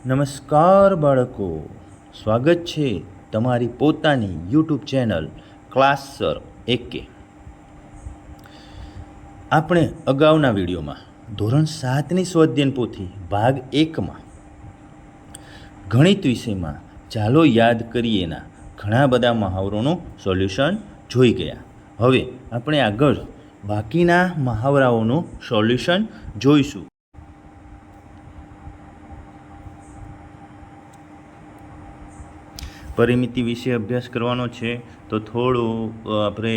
નમસ્કાર બાળકો, સ્વાગત છે તમારી પોતાની યુટ્યુબ ચેનલ ક્લાસ સર એકે. આપણે અગાઉના વિડીયોમાં ધોરણ 7ની સ્વાધ્યાયન પોથી ભાગ 1માં ગણિત વિષયમાં ચાલો યાદ કરીએના ઘણા બધા મહાવરોનું સોલ્યુશન જોઈ ગયા. હવે આપણે આગળ બાકીના મહાવરાઓનું સોલ્યુશન જોઈશું. પરિમિતિ વિશે અભ્યાસ કરવાનો છે તો થોડું આપણે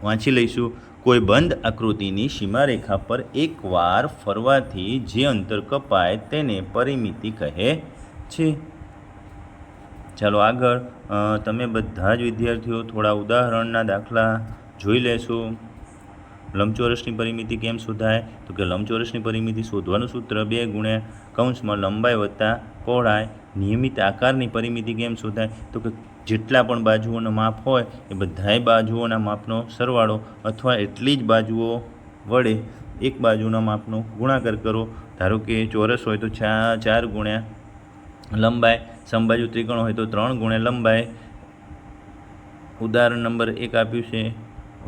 વાંચી લઈશું. કોઈ બંધ આકૃતિની સીમારેખા પર એકવાર ફરવાથી જે અંતર કપાય તેને પરિમિતિ કહે છે. ચાલો આગળ તમે બધા જ વિદ્યાર્થીઓ થોડા ઉદાહરણના દાખલા જોઈ લેશું. લંબચોરસની પરિમિતિ કેમ શોધાય? તો કે લંબચોરસની પરિમિતિ શોધવાનું સૂત્ર 2 ગુણ્યા કૌંસમાં લંબાઈ વત્તા પહોળાઈ. નિયમિત આકારની પરિમિતિ કેમ શોધાય? તો કે જેટલા પણ બાજુઓનો માપ હોય એ બધાય બાજુઓના માપનો સરવાળો અથવા એટલી જ બાજુઓ વડે એક બાજુના માપનો ગુણાકાર કરો. ધારો કે ચોરસ હોય તો 4 ગુણ્યા લંબાઈ, સમબાજુ ત્રિકોણ હોય તો 3 ગુણ્યા લંબાઈ. ઉદાહરણ નંબર 1 આપ્યું છે,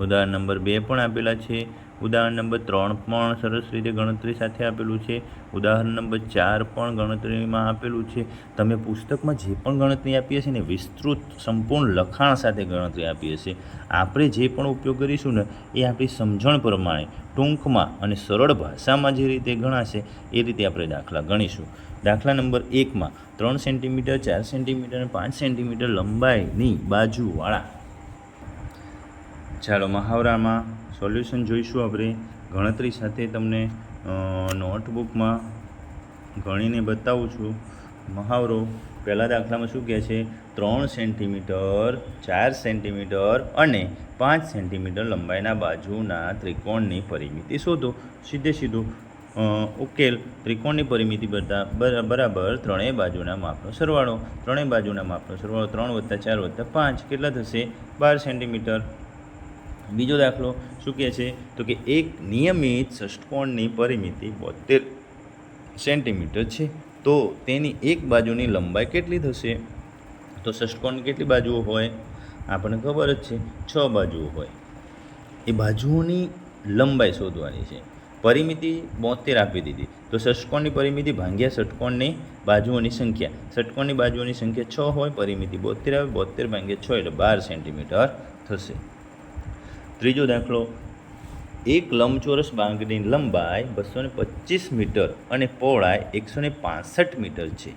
ઉદાહરણ નંબર 2 પણ આપેલા છે, ઉદાહરણ નંબર 3 પણ સરસ રીતે ગણતરી સાથે આપેલું છે, ઉદાહરણ નંબર 4 પણ ગણતરીમાં આપેલું છે. તમે પુસ્તકમાં જે પણ ગણતરી આપી હશે ને વિસ્તૃત સંપૂર્ણ લખાણ સાથે ગણતરી આપી હશે. આપણે જે પણ ઉપયોગ કરીશું ને એ આપણી સમજણ પ્રમાણે ટૂંકમાં અને સરળ ભાષામાં જે રીતે ગણાશે એ રીતે આપણે દાખલા ગણીશું. દાખલા નંબર 1માં 3 સેન્ટીમીટર, 4 સેન્ટીમીટર અને 5 સેન્ટીમીટર લંબાઈની બાજુવાળા. ચાલો મહાવરામાં સોલ્યુશન જોઈશું. આપણે ગણતરી સાથે તમને નોટબુકમાં ગણીને બતાવું છું. મહાવરો પહેલા દાખલામાં શું કહે છે? 3 સેન્ટીમીટર, 4 સેન્ટીમીટર અને 5 સેન્ટીમીટર લંબાઈના બાજુના ત્રિકોણની પરિમિતિ શોધો. સીધું ઉકેલ. ત્રિકોણની પરિમિતિ બરાબર ત્રણેય બાજુના માપનો સરવાળો. ત્રણેય બાજુના માપનો સરવાળો 3 + 4 + 5 કેટલા થશે? 12 સેન્ટીમીટર. બીજો દાખલો શું કહે છે? તો કે એક નિયમિત ષષ્ઠકોણની પરિમિતિ 72 સેન્ટીમીટર છે, તો તેની એક બાજુની લંબાઈ કેટલી થશે? તો ષષ્ઠકોણની કેટલી બાજુઓ હોય? આપણને ખબર જ છે, 6 બાજુઓ હોય. એ બાજુઓની લંબાઈ શોધવાની છે. પરિમિતિ 72 આપી દીધી, તો ષષ્ઠકોણની પરિમિતિ ભાગ્યા ષષ્ઠકોણની બાજુઓની સંખ્યા. ષષ્ઠકોણની બાજુઓની સંખ્યા 6 હોય, પરિમિતિ 72 આવે, 72 ભાગ્યા 6 એટલે 12 સેન્ટીમીટર થશે. ત્રીજો દાખલો, એક લંબચોરસ બાગની લંબાઈ 225 મીટર અને પહોળાઈ 165 મીટર છે.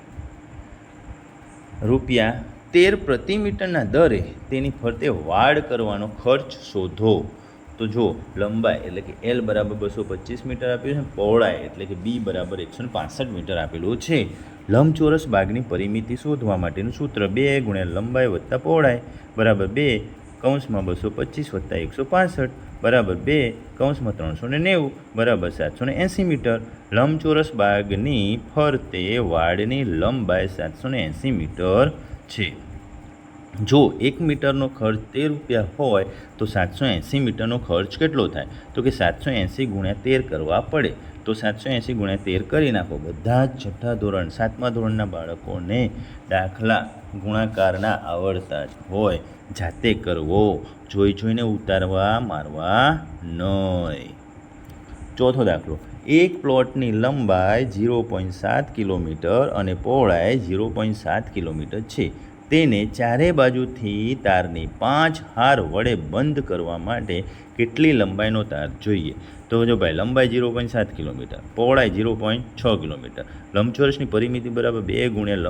₹13 પ્રતિ મીટરના દરે તેની ફરતે વાડ કરવાનો ખર્ચ શોધો. તો જો લંબાઈ એટલે કે L બરાબર 225 મીટર આપ્યું છે, પહોળાઈ એટલે કે B બરાબર 165 મીટર આપેલું છે. લંબચોરસ બાગની પરિમિતિ શોધવા માટેનું સૂત્ર 2 ગુણ્યા લંબાઈ વત્તા પહોળાઈ બરાબર 2 કૌંસમાં 225 વત્તા 165 બરાબર 2 કૌંસમાં 390 બરાબર 780 મીટર. લંબચોરસ બાગની ફરતે વાડની લંબાઈ 780 મીટર છે. જો 1 મીટરનો ખર્ચ ₹13 હોય તો 780 મીટરનો ખર્ચ કેટલો થાય? તો કે 780 ગુણ્યા 13 કરવા પડે. તો 780 ગુણ્યા 13 કરી નાખો. બધા જ છઠ્ઠા ધોરણ 7મા ધોરણના બાળકોને દાખલા ગુણાકારના આવડતા જ હોય. જાતે કરવો, જોઈને ઉતારવા મારવા નહીં. ચોથો દાખલો, એક પ્લોટની લંબાઈ 0.7 કિલોમીટર અને પહોળાઈ 0.7 કિલોમીટર છે. તેને ચારે બાજુથી તારની 5 હાર વડે બંધ કરવા માટે કેટલી લંબાઈનો તાર જોઈએ? તો જો ભાઈ લંબાઈ 0.7 કિલોમીટર, પહોળાઈ 0.6 કિલોમીટર. લંબચોરસની પરિમિતિ બરાબર 2 ગુણ્યા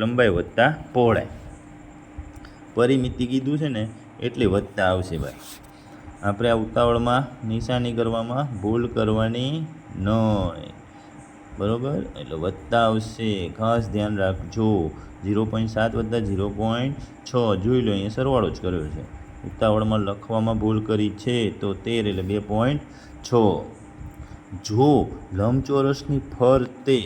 લંબાઈ વત્તા પહોળાઈ. પરિમિતિ કીધું છે ને એટલે વત્તા આવશે ભાઈ. આપણે આ ઉતાવળમાં નિશાની કરવામાં ભૂલ કરવાની નહીં, બરાબર? એટલે વત્તા આવશે, ખાસ ધ્યાન રાખજો. 0.7 વત્તા 0.6 જોઈ લો, અહીંયા સરવાળો જ કર્યો છે. ઉતાવળમાં લખવામાં ભૂલ કરી છે તો 13 એટલે 2.6. જો લંબચોરસની ફરતે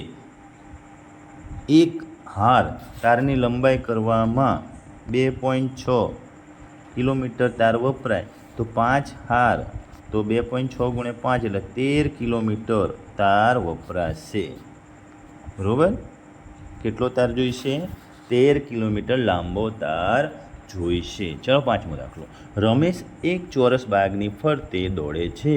એક હાર તારની લંબાઈ કરવામાં 2.6 કિલોમીટર તાર વપરાય તો 5 હાર, તો 2.6 ગુણ્યા 5 એટલે 13 કિલોમીટર તાર વપરાશે. બરાબર? કેટલો તાર જોઈશે? 13 કિલોમીટર લાંબો તાર જોઈશે. ચલો 5મો દાખલો. રમેશ એક ચોરસ બાગની ફરતે દોડે છે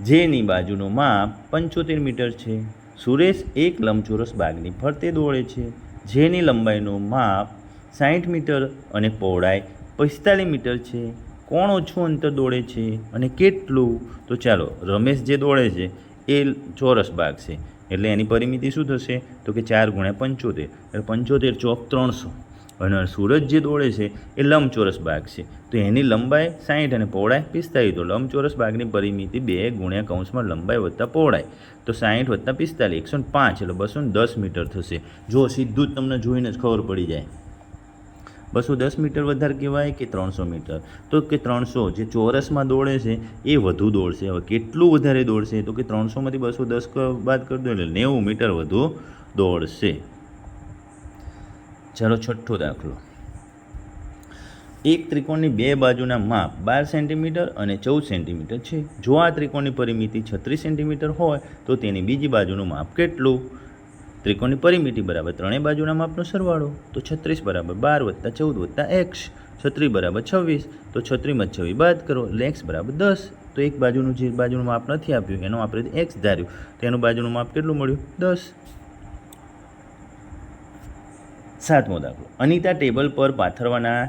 જેની બાજુનું માપ 75 મીટર છે. સુરેશ એક લંબચોરસ બાગની ફરતે દોડે છે જેની લંબાઈનું માપ 60 મીટર અને પહોળાઈ 45 મીટર છે. કોણ ઓછું અંતર દોડે છે અને કેટલું? તો ચાલો, રમેશ જે દોડે છે એ ચોરસ બાગ છે એટલે એની પરિમિતિ શું થશે? તો કે 4 × 75 એટલે 75 ચોક 300. અને સુરજ જે દોડે છે એ લંબચોરસ બાગ છે તો એની લંબાઈ 60 અને પહોળાઈ 45. તો લંબચોરસ બાગની પરિમિતિ 2 × કૌંસમાં લંબાઈ વત્તા પહોળાઈ, તો 60 વત્તા 45 105 એટલે 210 મીટર થશે. જો સીધું જ તમને જોઈને જ ખબર પડી જાય. 210 મીટર વધારે કહેવાય કે 300 મીટર? તો કે 300 જે ચોરસમાં દોડે છે એ વધુ દોડશે. હવે કેટલું વધારે દોડશે? તો કે 300માંથી 210 બાદ કરી દો એટલે 90 મીટર વધુ દોડશે. ચાલો 6થો દાખલો. એક ત્રિકોણની બે બાજુના માપ 12 સેન્ટીમીટર અને 14 સેન્ટીમીટર છે. જો આ ત્રિકોણની પરિમિતિ 36 સેન્ટીમીટર હોય તો તેની બીજી બાજુનું માપ કેટલું? ત્રિકોણની પરિમિતિ બરાબર ત્રણેય બાજુના માપનો સરવાળો. તો 36 બરાબર 12 + 14 + x. 36 બરાબર 26. તો 36માંથી 26 બાદ કરો એટલે x બરાબર 10. તો એક બાજુનું જે બાજુનું માપ નથી આપ્યું એનું આપણે x ધાર્યું તો એનું બાજુનું માપ કેટલું મળ્યું? 10. 7મો દાખલો. અનિતા ટેબલ પર પાથરવાના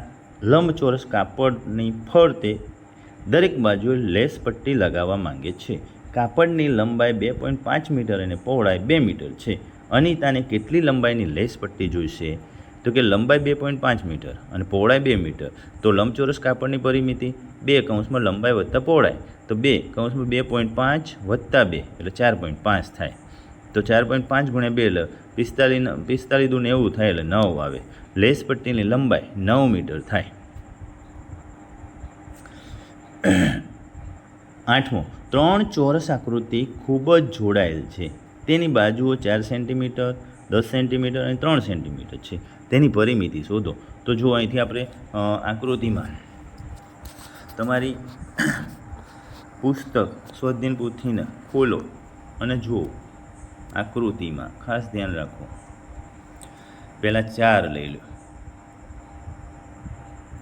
લંબચોરસ કાપડની ફરતે દરેક બાજુએ લેસ પટ્ટી લગાવવા માંગે છે. કાપડની લંબાઈ 2.5 મીટર અને પહોળાઈ 2 મીટર છે. અનિતાને કેટલી લંબાઈની લેસ પટ્ટી જોઈશે? તો કે લંબાઈ 2.5 મીટર અને પહોળાઈ 2 મીટર. તો લંબચોરસ કાપડની પરિમિતિ 2 કૌંસમાં લંબાઈ વત્તા પહોળાઈ, તો 2 કૌંસમાં 2.5 વત્તા 2 એટલે 4.5 થાય. તો 4.5 × 2 એટલે 45 દુ 90 થાય એટલે 9 આવે. લેસ પટ્ટીની લંબાઈ 9 મીટર થાય. 8મો. 3 ચોરસ આકૃતિ ખૂબ જ જોડાયેલ છે. તેની બાજુઓ 4 સેન્ટીમીટર, 10 સેન્ટીમીટર અને 3 સેન્ટીમીટર છે. તેની પરિમિતિ શોધો. તો જો અહીંથી આપણે આકૃતિમાં તમારી પુસ્તક સ્વાધ્યાયન પોથીને ખોલો અને જુઓ. આકૃતિમાં ખાસ ધ્યાન રાખો. પહેલાં 4 લઈ લો,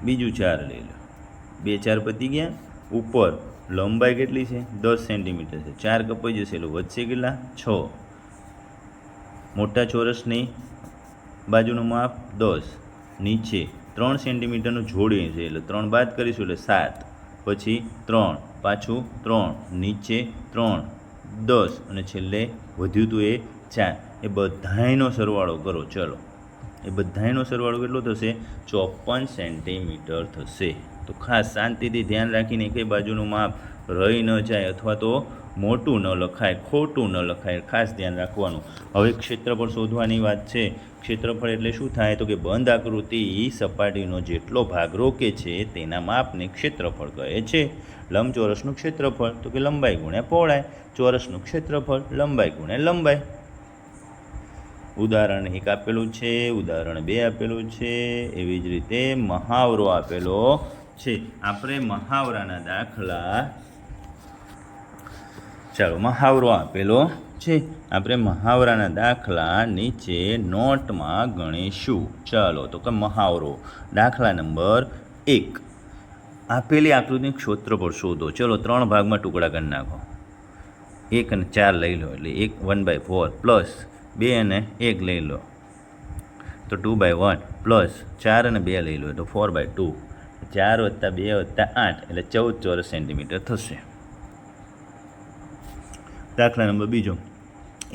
બીજું 4 લઈ લો, 2 4 પતી ગયા. ઉપર લંબાઈ કેટલી છે? 10 સેન્ટીમીટર છે. 4 કપાઈ જશે એટલે વધશે કેટલા? 6. મોટા ચોરસની બાજુનું માપ 10. નીચે 3 સેન્ટીમીટરનું જોડી છે એટલે 3 બાદ કરીશું એટલે 7. પછી 3, પાછું 3, નીચે 3, 10 અને છેલ્લે વધ્યું હતું એ 4. એ બધાયનો સરવાળો કરો. ચલો, એ બધાયનો સરવાળો કેટલો થશે? 54 સેન્ટીમીટર થશે. તો ખાસ શાંતિથી ધ્યાન રાખીને કઈ બાજુનું માપ રહી ન જાય અથવા તો મોટું ન લખાય, ખોટું ન લખાય, ખાસ ધ્યાન રાખવાનું. હવે ક્ષેત્રફળ શોધવાની વાત છે. ક્ષેત્રફળ એટલે શું થાય? તો કે બંધ આકૃતિ સપાટીનો જેટલો ભાગ રોકે છે તેના માપને ક્ષેત્રફળ કહે છે. લંબચોરસનું ક્ષેત્રફળ તો કે લંબાઈ ગુણ્યા પહોળાઈ. ચોરસનું ક્ષેત્રફળ લંબાઈ ગુણ્યા લંબાઈ. ઉદાહરણ 1 આપેલું છે, ઉદાહરણ 2 આપેલું છે, એવી જ રીતે મહાવરો આપેલો છે. આપણે મહાવરાના દાખલા, ચાલો મહાવરો આપેલો છે. આપણે મહાવરાના દાખલા નીચે નોટમાં ગણીશું. ચાલો તો કે મહાવરો દાખલા નંબર 1. આપેલી આકૃતિનું ક્ષેત્રફળ શોધો. ચલો 3 ભાગમાં ટુકડા કરી નાખો. 1 અને 4 લઈ લો એટલે 1/4 પ્લસ 2 અને 1 લઈ લો તો 2/1 પ્લસ 4 અને 2 લઈ લો તો 4/2. 4 + 2 + 8 એટલે 14 ચોરસ સેન્ટીમીટર થશે. દાખલા નંબર 2.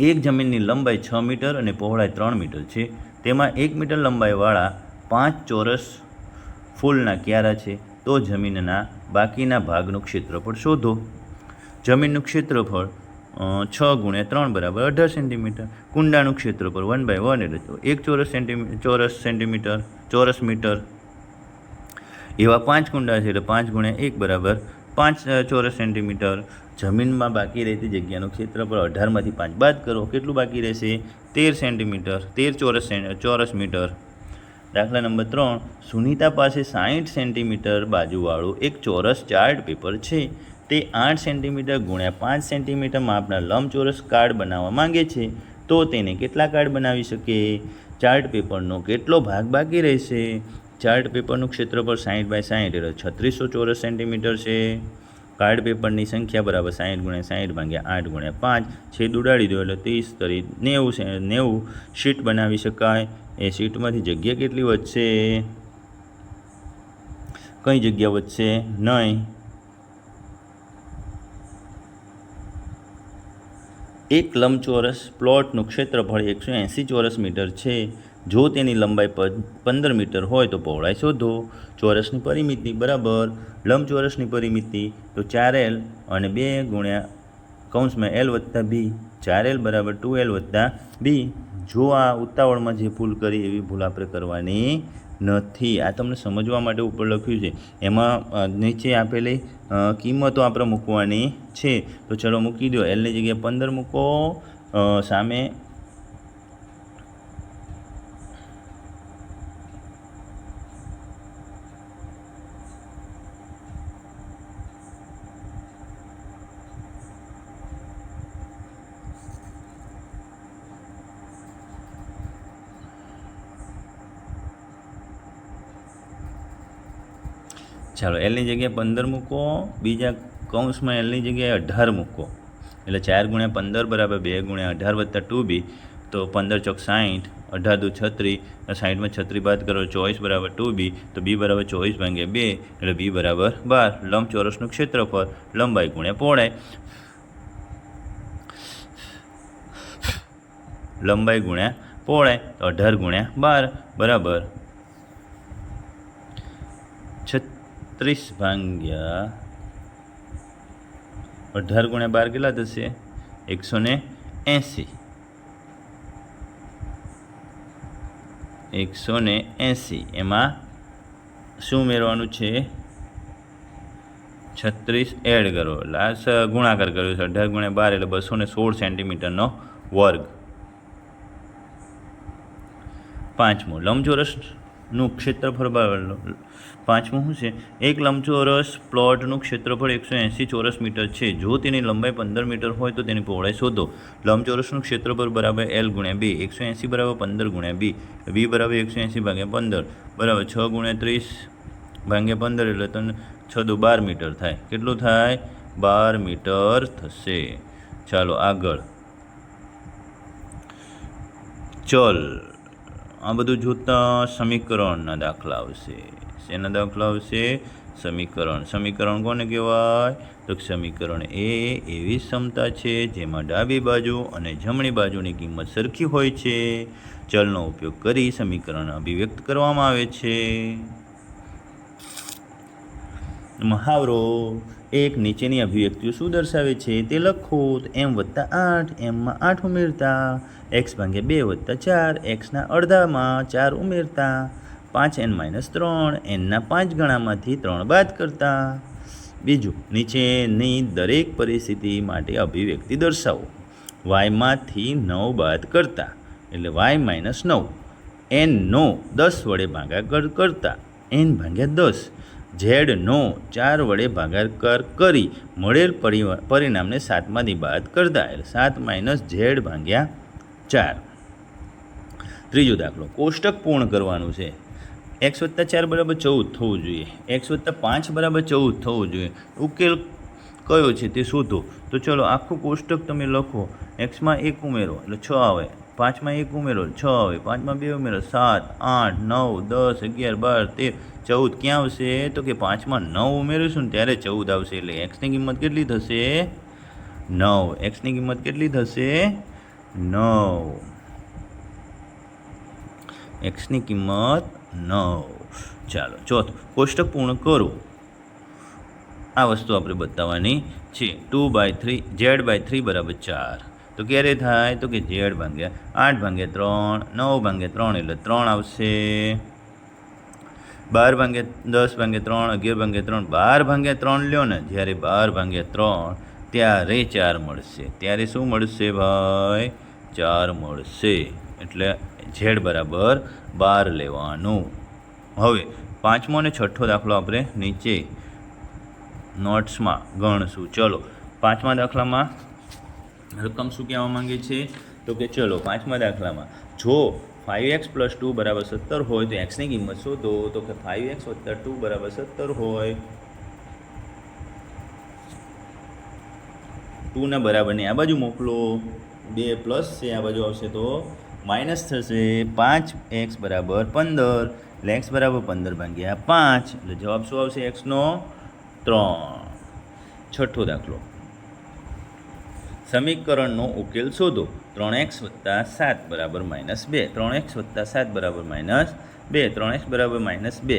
એક જમીનની લંબાઈ 6 મીટર અને પહોળાઈ 3 મીટર છે. તેમાં 1 મીટર લંબાઈવાળા 5 ચોરસ ફૂલના ક્યારા છે. તો જમીનના બાકીના ભાગનું ક્ષેત્રફળ શોધો. જમીનનું ક્ષેત્રફળ 6 × 3 બરાબર 18 સેન્ટીમીટર. કુંડાનું ક્ષેત્રફળ 1/1 એટલે 1 ચોરસ મીટર. એવા 5 કુંડા છે એટલે 5 × 1 બરાબર 5 ચોરસ સેન્ટીમીટર. જમીનમાં બાકી રહેતી જગ્યાનું ક્ષેત્રફળ 18માંથી 5 બાદ કરો. કેટલું બાકી રહેશે? 13 સેન્ટીમીટર, 13 ચોરસ મીટર. દાખલા નંબર 3. સુનીતા પાસે 60 સેન્ટીમીટર બાજુવાળું એક ચોરસ ચાર્ટ પેપર છે. તે 8 સેન્ટીમીટર × 5 સેન્ટીમીટર માપના લંબચોરસ કાર્ડ બનાવવા માંગે છે. તો તેને કેટલા કાર્ડ બનાવી શકે? ચાર્ટ પેપરનો કેટલો ભાગ બાકી રહેશે? ચાર્ટ પેપરનું ક્ષેત્રફળ 60/60 એટલે 3600 ચોરસ સેન્ટીમીટર છે. કાર્ડ પેપરની સંખ્યા બરાબર 60 × 60 × 8 × 5. છેદ ઉડાડી દો એટલે 30 × 90 શીટ બનાવી શકાય. એ શીટમાંથી જગ્યા કેટલી વધશે? કઈ જગ્યા વધશે? નહીં. એક લંબચોરસ પ્લોટનું ક્ષેત્રફળ 180 ચોરસ મીટર છે. જો તેની લંબાઈ 15 મીટર હોય તો પહોળાઈ શોધો. ચોરસની પરિમિતિ બરાબર લંબચોરસની પરિમિતિ તો 4L અને 2 × L + B. 4L બરાબર 2L + B. જો આ ઉતાવળમાં જે ભૂલ કરી એવી ભૂલ આપણે કરવાની નથી. આ તમને સમજવા માટે ઉપર લખ્યું છે. એમાં નીચે આપેલી કિંમતો આપણે મૂકવાની છે. તો ચલો મૂકી દો. એલની જગ્યાએ 15 મૂકો. સામે ચાલો એલની જગ્યાએ 15 મૂકો. બીજા કૌંસમાં એલની જગ્યાએ 18 મૂકો. એટલે 4 × 15 બરાબર 2 × 18 + 2B. તો 15 × 60, 18 × 36, 60માં 36 બાદ કરો 24 બરાબર 2B. તો B બરાબર 24/2 એટલે B બરાબર 12. લંબચોરસનું ક્ષેત્રફળ લંબાઈ × પહોળાઈ. લંબાઈ × પહોળાઈ તો 18 × 12 બરાબર 36/18 × 12 કેટલા થશે? 180. 180 એમાં શું ઉમેરવાનું છે? 36 એડ કરો એટલે આ ગુણાકાર કર્યો છે. 18 × 12 એટલે 216 સેન્ટીમીટરનો વર્ગ. પાંચમું લંબચોરસનું ક્ષેત્રફળ બરાબર. પાંચમું શું છે? એક લંબચોરસ પ્લોટનું ક્ષેત્રફળ 180 ચોરસ મીટર છે. જો તેની લંબાઈ 15 મીટર હોય તો તેની પહોળાઈ શોધો. લંબચોરસનું ક્ષેત્રફળ બરાબર L × B. 180 બરાબર 15 × B. B બરાબર 180/15 બરાબર 6 × 30/15 એટલે તમને 6 × 12 મીટર થાય. કેટલું થાય? 12 મીટર થશે. ચાલો આગળ. ચલ આ બધું જોતાં સમીકરણના દાખલા આવશે. શેના દાખલા આવશે? સમીકરણ. સમીકરણ કોને કહેવાય? તો સમીકરણ એ એવી ક્ષમતા છે જેમાં ડાબી બાજુ અને જમણી બાજુની કિંમત સરખી હોય છે. ચલનો ઉપયોગ કરી સમીકરણ અભિવ્યક્ત કરવામાં આવે છે. મહાવરો. એક નીચેની અભિવ્યક્તિઓ શું દર્શાવે છે તે લખો. તો m+8, mમાં 8 ઉમેરતા, x/2 + 4, xના અડધામાં 4 ઉમેરતા, 5n-3, nના 5 ગણામાંથી 3 બાદ કરતા. બીજું, નીચેની દરેક પરિસ્થિતિ માટે અભિવ્યક્તિ દર્શાવો. y માંથી 9 બાદ કરતા એટલે y-9, n નો 10 વડે ભાગાકાર કરતા n/10, z નો 4 વડે ભાગાકાર કરી મળેલ પરિણામને 7માંથી બાદ કરતા એટલે 7 - z/4. ત્રીજો દાખલો. કોષ્ટક પૂર્ણ કરવાનું છે. x + 4 = 14 થવું જોઈએ. x + 5 = 14 થવું જોઈએ. ઉકેલ કયો છે તે શોધો. તો ચલો આખું કોષ્ટક તમે લખો. xમાં 1 ઉમેરો એટલે 6 આવે, 5માં 1 ઉમેરો 6 આવે, 5માં 2 ઉમેરો 7, 8, 9, 10, 11, 12, 13, 14 ક્યાં આવશે? તો કે 5માં 9 ઉમેરીશું ને ત્યારે 14 આવશે. એટલે xની કિંમત કેટલી થશે? 9. xની કિંમત કેટલી થશે? 9. xની કિંમત 9. ચાલો ચોથું. કોષ્ટક પૂર્ણ કરો. આ વસ્તુ આપણે બતાવવાની છે. 2/3 z/3 = 4. તો ક્યારે થાય? તો કે z/8/3, 9/3 એટલે 3 આવશે. 12/10/3, 11/3, 12/3 લ્યો ને, જ્યારે 12/3 ત્યારે 4 મળશે. ત્યારે શું મળશે ભાઈ? 4 મળશે. એટલે z બરાબર 12 લેવાનું. હવે પાંચમો અને છઠ્ઠો દાખલો આપણે નીચે નોટ્સમાં ગણશું. ચલો પાંચમા દાખલામાં રકમ શું કહેવા માંગે છે? તો કે ચલો પાંચમા દાખલામાં જો 5x + 2 = 17 હોય તો એક્સની કિંમત શોધો. તો કે 5x + 2 = 17 હોય, 2 ના બરાબરને આ બાજુ મોકલો, 2 પ્લસ છે આ બાજુ આવશે તો માઇનસ થશે. 5x = 15 એટલે x = 15/5 એટલે જવાબ શું આવશે? x નો 3. છઠ્ઠો દાખલો, સમીકરણનો ઉકેલ શોધો. 3x + 7 = -2, 3x + 7 = -2, 3x = -2,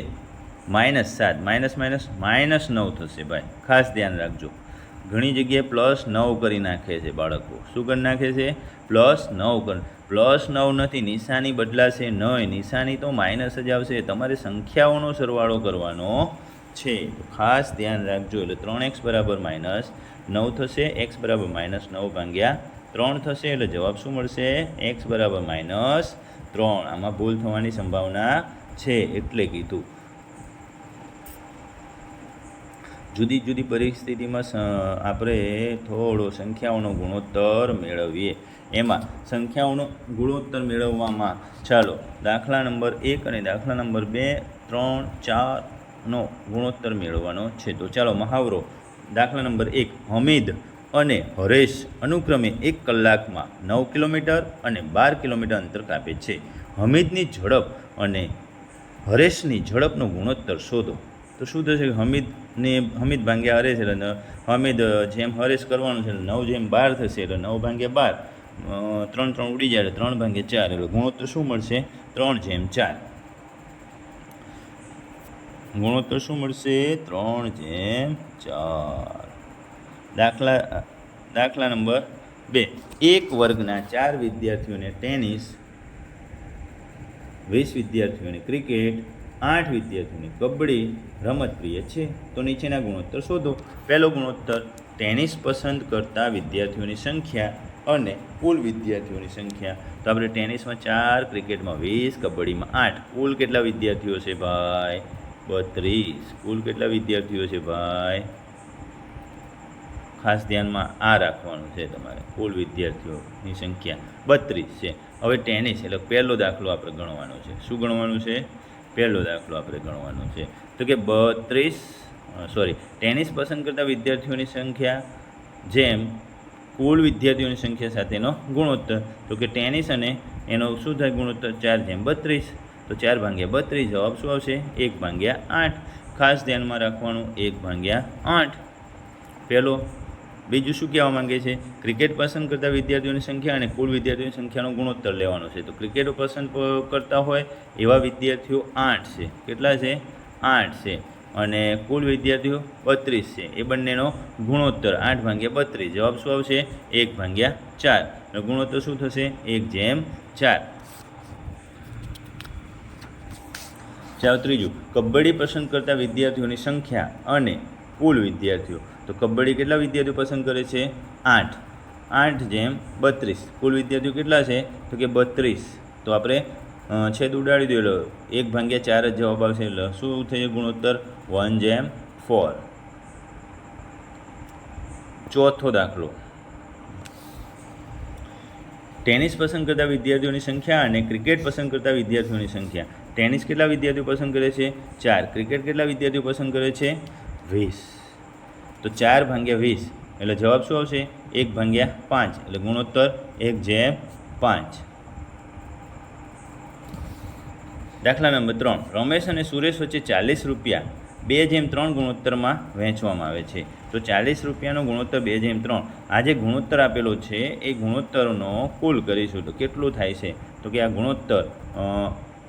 -7 -9 થશે ભાઈ, ખાસ ધ્યાન રાખજો. ઘણી જગ્યાએ +9 કરી નાખે છે બાળકો. શું કરી નાખે છે? +9 કરી. +9 નથી, નિશાની બદલાશે નહીં, નિશાની તો માઇનસ જ આવશે. તમારે સંખ્યાઓનો સરવાળો કરવાનો છે, તો ખાસ ધ્યાન રાખજો. એટલે 3x = -9 થશે, x = -9/3 થશે. એટલે જવાબ શું મળશે? x = -3. આમાં ભૂલ થવાની સંભાવના છે એટલે કીધું. જુદી જુદી પરિસ્થિતિમાં આપણે થોડો સંખ્યાઓનો ગુણોત્તર મેળવીએ. એમાં સંખ્યાઓનો ગુણોત્તર મેળવવામાં ચાલો દાખલા નંબર 1 અને દાખલા નંબર 2, 3, 4નો ગુણોત્તર મેળવવાનો છે. તો ચાલો મહાવરો. દાખલા નંબર 1, હમીદ અને હરેશ અનુક્રમે 1 કલાકમાં 9 કિલોમીટર અને 12 કિલોમીટર અંતર કાપે છે. હમીદની ઝડપ અને હરેશની ઝડપનો ગુણોત્તર શોધો. તો શું થશે? હમીદ ભાગ્યા હરેશ એટલે હમીદ જેમ હરેશ કરવાનું છે એટલે 9 જેમ 12 થશે એટલે 9/12, 3 3 ઉડી જાય એટલે 3/4 એટલે ગુણોત્તર શું મળશે? 3/4. ગુણોત્તર શું મળશે? 3/4. દાખલા નંબર 2, એક વર્ગના 4 વિદ્યાર્થીઓને ટેનિસ, 20 વિદ્યાર્થીઓને ક્રિકેટ, 8 વિદ્યાર્થીઓને કબડ્ડી રમત પ્રિય છે. તો નીચેના ગુણોત્તર શોધો. પહેલો ગુણોત્તર, ટેનિસ પસંદ કરતા વિદ્યાર્થીઓની સંખ્યા અને કુલ વિદ્યાર્થીઓની સંખ્યા. તો આપણે ટેનિસમાં 4, ક્રિકેટમાં 20, કબડ્ડીમાં 8. કુલ કેટલા વિદ્યાર્થીઓ છે ભાઈ? 32. કુલ કેટલા વિદ્યાર્થીઓ છે ભાઈ? ખાસ ધ્યાનમાં આ રાખવાનું છે તમારે. કુલ વિદ્યાર્થીઓની સંખ્યા 32 છે. હવે ટેનિસ એટલે પહેલો દાખલો આપણે ગણવાનો છે. શું ગણવાનું છે? પહેલો દાખલો આપણે ગણવાનો છે. તો કે ટેનિસ પસંદ કરતા વિદ્યાર્થીઓની સંખ્યા જેમ કુલ વિદ્યાર્થીઓની સંખ્યા સાથેનો ગુણોત્તર. તો કે ટેનિસ અને એનો શું થાય ગુણોત્તર? 4/32. તો 4/32 જવાબ શું આવશે? 1/8. ખાસ ધ્યાનમાં રાખવાનું 1/8 પહેલો. બીજું શું કહેવા માંગે છે? ક્રિકેટ પસંદ કરતા વિદ્યાર્થીઓની સંખ્યા અને કુલ વિદ્યાર્થીઓની સંખ્યાનો ગુણોત્તર લેવાનો છે. તો ક્રિકેટ પસંદ કરતા હોય એવા વિદ્યાર્થીઓ 8 છે. કેટલા છે? 8 છે. અને કુલ વિદ્યાર્થીઓ 32 છે. એ બંનેનો ગુણોત્તર 8/32. જવાબ શું આવશે? 1/4. ગુણોત્તર શું થશે? 1/4. ચાલો ત્રીજું, કબડ્ડી પસંદ કરતા વિદ્યાર્થીઓની સંખ્યા અને કુલ વિદ્યાર્થીઓ. તો કબડ્ડી કેટલા વિદ્યાર્થીઓ પસંદ કરે છે? 8. 8/32. કુલ વિદ્યાર્થીઓ કેટલા છે? તો કે 32. તો આપણે છેદ ઉડાડી દો એટલે 1/4 જ જવાબ આવશે. એટલે શું થશે ગુણોત્તર? 1/4. ચોથો દાખલો, ટેનિસ પસંદ કરતા વિદ્યાર્થીઓની સંખ્યા અને ક્રિકેટ પસંદ કરતા વિદ્યાર્થીઓની સંખ્યા. ટેનિસ કેટલા વિદ્યાર્થીઓ પસંદ કરે છે? 4. ક્રિકેટ કેટલા વિદ્યાર્થીઓ પસંદ કરે છે? 20. તો 4/20 એટલે જવાબ શું આવશે? 1/5 એટલે ગુણોત્તર 1/5. દાખલા નંબર 3, રમેશ અને સુરેશ વચ્ચે 40 રૂપિયા 2/3 ગુણોત્તરમાં વહેંચવામાં આવે છે. તો 40 રૂપિયાનો ગુણોત્તર 2/3. આ જે ગુણોત્તર આપેલો છે એ ગુણોત્તરનો કુલ કરીશું તો કેટલું થાય છે? તો કે આ ગુણોત્તર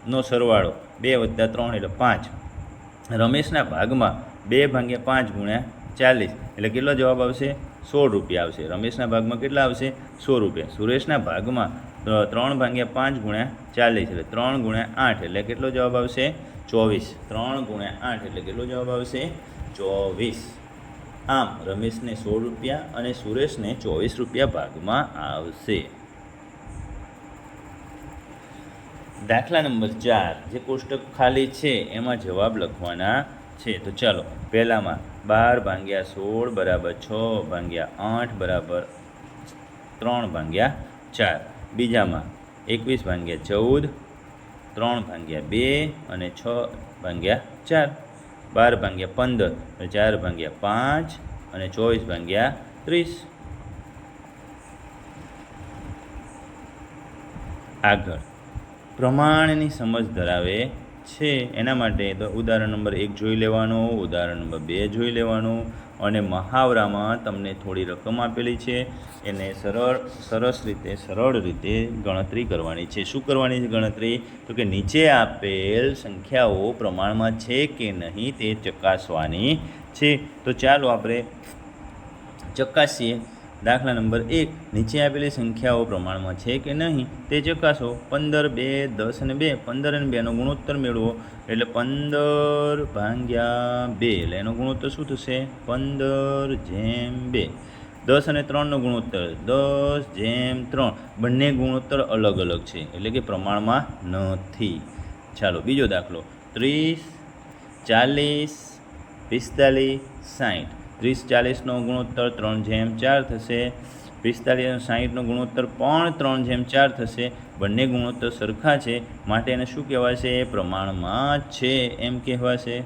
નો સરવાળો 2 + 3 એટલે 5. રમેશના ભાગમાં 2/5 × 40 એટલે કેટલો જવાબ આવશે? 16 રૂપિયા આવશે. રમેશના ભાગમાં કેટલા આવશે? 16 રૂપિયા. સુરેશના ભાગમાં 3/5 × 40 એટલે 3 × 8 એટલે કેટલો જવાબ આવશે? 24. 3 × 8 એટલે કેટલો જવાબ આવશે? 24. આમ રમેશને 16 રૂપિયા અને સુરેશને 24 રૂપિયા ભાગમાં આવશે. દાખલા નંબર 4, જે કોષ્ટક ખાલી છે એમાં જવાબ લખવાના છે. તો ચાલો પહેલામાં 12/16 = 6/8 = 3/4. બીજામાં 21/14, 3/2 અને 6/4, 12/15, 4/5 અને 24/30. આગળ પ્રમાણની સમજ ધરાવે છે એના માટે તો ઉદાહરણ નંબર 1 જોઈ લેવાનું, ઉદાહરણ નંબર 2 જોઈ લેવાનું, અને મહાવરામાં તમને થોડી રકમ આપેલી છે એને સરળ રીતે ગણતરી કરવાની છે. શું કરવાની છે ગણતરી? તો કે નીચે આપેલ સંખ્યાઓ પ્રમાણમાં છે કે નહીં તે ચકાસવાની છે. તો ચાલો આપણે ચકાસીએ. દાખલા નંબર 1, નીચે આપેલી સંખ્યાઓ પ્રમાણમાં છે કે નહીં તે ચકાસો. 15, 2, 10 અને 2, 15 અને 2નો ગુણોત્તર મેળવો. એટલે 15/2 એટલે એનો ગુણોત્તર શું થશે? 15/2. 10 અને 3નો ગુણોત્તર 10/3. બંને ગુણોત્તર અલગ અલગ છે એટલે કે પ્રમાણમાં નથી. ચાલો બીજો દાખલો. 30, 40, 45, 60. 30-40નો ગુણોત્તર 3/4 થશે. 45-60નો ગુણોત્તર પણ 3/4 થશે. બંને ગુણોત્તર સરખા છે માટે એને શું કહેવાશે? પ્રમાણમાં છે એમ કહેવાશે.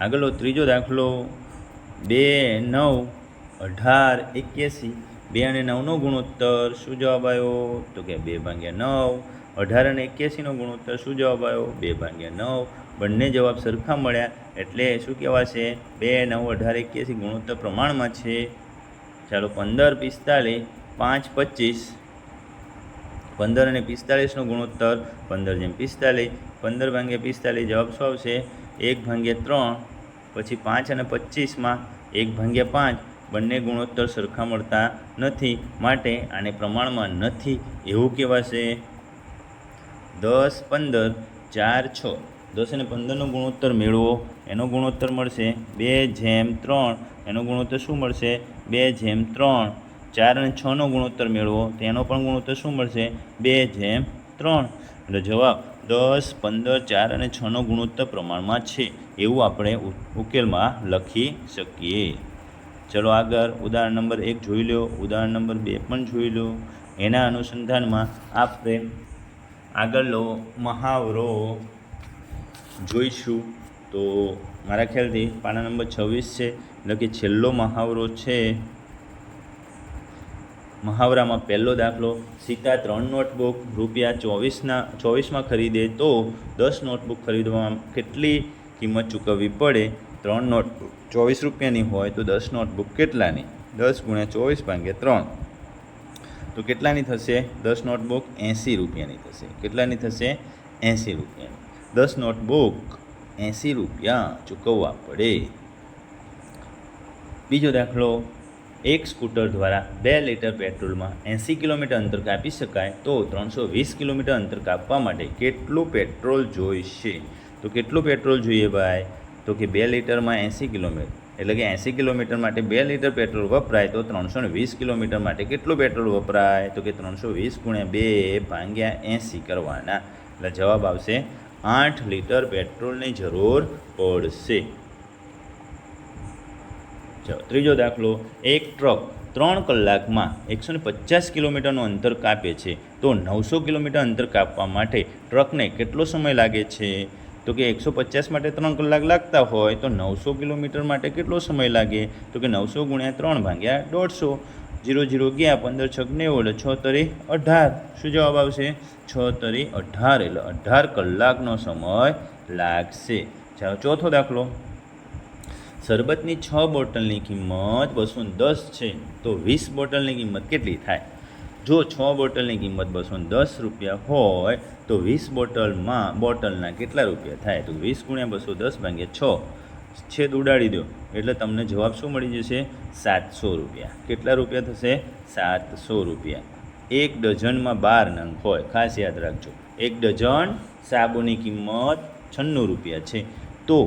આગળનો ત્રીજો દાખલો. 2, 9, 18, 81. 2 અને 9નો ગુણોત્તર શું જવાબ આવ્યો? તો કે 2/9. 18 અને 81નો ગુણોત્તર શું જવાબ આવ્યો? 2/9. બંને જવાબ સરખા મળ્યા એટલે શું કહેવાશે? 2, 9, 18, 81 ગુણોત્તર પ્રમાણમાં છે. ચાલો 15, 45, 5, 25. 15 અને 45નો ગુણોત્તર 15/45. 15/45 જવાબ શું આવશે? 1/3. પછી 5 અને 25માં 1/5. બંને ગુણોત્તર સરખા મળતા નથી માટે આને પ્રમાણમાં નથી એવું કહેવાશે. 10, 15, 4, 6. 10 અને 15નો ગુણોત્તર મેળવો. એનો ગુણોત્તર મળશે 2/3. એનો ગુણોત્તર શું મળશે? 2/3. 4 અને 6નો ગુણોત્તર મેળવો. તેનો પણ ગુણોત્તર શું મળશે? 2/3. એટલે જવાબ 10, 15, 4 અને 6નો ગુણોત્તર પ્રમાણમાં છે એવું આપણે ઉકેલમાં લખી શકીએ. ચલો આગળ ઉદાહરણ નંબર 1 જોઈ લો, ઉદાહરણ નંબર 2 પણ જોઈ લો. એના અનુસંધાનમાં આપણે આગળનો મહાવરો જોઈશું. તો મારા ખ્યાલથી પાના નંબર 26 છે એટલે કે છેલ્લો મહાવરો છે. મહાવરામાં પહેલો દાખલો. સીતા 3 નોટબુક ₹24માં ખરીદે તો 10 નોટબુક ખરીદવામાં કેટલી કિંમત ચૂકવવી પડે? 3 નોટબુક 24 રૂપિયાની હોય તો 10 નોટબુક કેટલાની? 10 × 24/3. તો કેટલાની થશે? 10 નોટબુક 80 રૂપિયાની થશે. કેટલાની થશે? 80 રૂપિયાની. 10 નોટબુક 80 રૂપિયા ચૂકવવા પડે. બીજો દાખલો. એક સ્કૂટર દ્વારા 2 લીટર પેટ્રોલમાં 80 કિલોમીટર અંતર કાપી શકાય તો 320 કિલોમીટર અંતર કાપવા માટે કેટલું પેટ્રોલ જોઈશે? તો કેટલું પેટ્રોલ જોઈએ ભાઈ? તો કે 2 લીટરમાં 80 કિલોમીટર એટલે કે 80 કિલોમીટર માટે 2 લીટર પેટ્રોલ વપરાય તો 320 કિલોમીટર માટે કેટલું પેટ્રોલ વપરાય? તો કે 320 × 2/80 કરવાના. એટલે જવાબ આવશે 8 લીટર પેટ્રોલની જરૂર પડશે. ચાલો ત્રીજો દાખલો. એક ટ્રક 3 કલાકમાં 150 કિલોમીટરનું અંતર કાપે છે તો 900 કિલોમીટર અંતર કાપવા માટે ટ્રકને કેટલો સમય લાગે છે? તો કે 150 માટે 3 કલાક લાગતા હોય તો 900 કિલોમીટર માટે કેટલો સમય લાગે? તો કે 900 × 3/150. 0 0 ગયા 15 × 6 = 90 એટલે 6 તરી 18. શું જવાબ આવશે? 6 તરી 18 એટલે 18 કલાકનો સમય લાગશે. ચાલો ચોથો દાખલો. શરબતની 6 બોટલની કિંમત 210 છે તો 20 બોટલની કિંમત કેટલી થાય? જો 6 બોટલની કિંમત 210 રૂપિયા હોય તો 20 બોટલના કેટલા રૂપિયા થાય? તો 20 × 210/6. છેદ ઉડાડી દો એટલે તમને જવાબ શું મળી જશે? 700 રૂપિયા. કેટલા રૂપિયા થશે? 700 રૂપિયા. 1 ડઝનમાં 12 નંગ હોય, ખાસ યાદ રાખજો. 1 ડઝન સાબુની કિંમત 96 રૂપિયા છે તો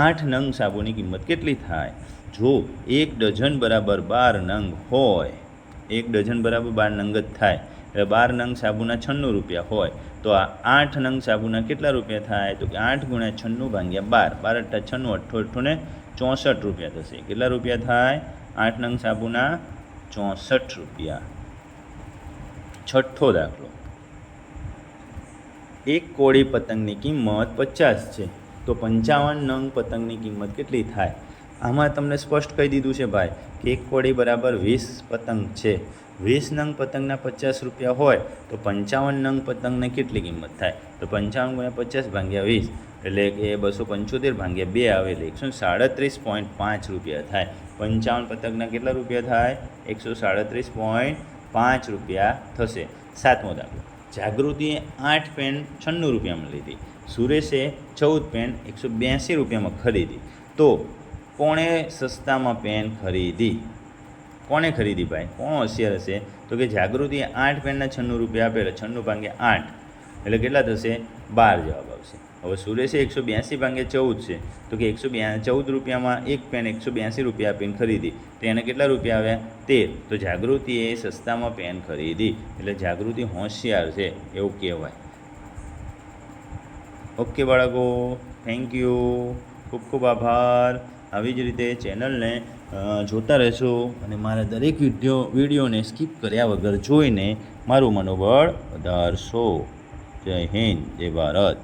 8 નંગ સાબુની કિંમત કેટલી થાય? જો 1 ડઝન બરાબર 12 નંગ હોય, 1 ડઝન બરાબર 12 નંગ જ થાય એટલે 12 નંગ સાબુના 96 રૂપિયા હોય તો આ 8 નંગ સાબુના કેટલા રૂપિયા થાય? તો કે 8 × 96/12. 12 × 8 = 98 64 રૂપિયા થશે. કેટલા રૂપિયા થાય? 8 નંગ સાબુના 64 રૂપિયા. છઠ્ઠો દાખલો, એક કોળી પતંગની કિંમત 50 છે, તો 55 નંગ પતંગની કિંમત કેટલી થાય? આમાં તમને સ્પષ્ટ કહી દીધું છે ભાઈ કે એક કોળી બરાબર 20 પતંગ છે. 20 નંગ પતંગના 50 રૂપિયા હોય તો 55 નંગ પતંગને કેટલી કિંમત થાય? તો 55 × 50 ભાગ્યા 20 એટલે કે 275 ભાગ્યા 2 આવે એટલે 137.5 રૂપિયા થાય. 55 પતંગના કેટલા રૂપિયા થાય? 137.5 રૂપિયા થશે. સાતમો દાખલો, જાગૃતિએ 8 પેન 96 રૂપિયામાં લીધી, સુરેશે 14 પેન 182 રૂપિયામાં ખરીદી, તો કોણે સસ્તામાં પેન ખરીદી? કોણે ખરીદી ભાઈ? કોણ હોશિયાર હશે? તો કે જાગૃતિએ 8 પેનના 96 રૂપિયા આપેલા, 96 ભાગ્યા 8 એટલે કેટલા થશે? 12 જવાબ આવશે. હવે સુરેશે 182 ભાગ્યા 14 છે, તો કે 114 રૂપિયામાં એક પેન 182 રૂપિયા આપીને ખરીદી, તો એને કેટલા રૂપિયા આવ્યા? 13. તો જાગૃતિએ સસ્તામાં પેન ખરીદી, એટલે જાગૃતિ હોશિયાર છે એવું કહેવાય. ઓકે બાળકો, થેન્ક યુ, ખૂબ ખૂબ આભાર. આવી જ રીતે ચેનલને જોતા રહેશો અને મારા દરેક વિડીયોને સ્કીપ કર્યા વગર જોઈને મારું મનોબળ વધારશો. જય હિન્દ, જય ભારત.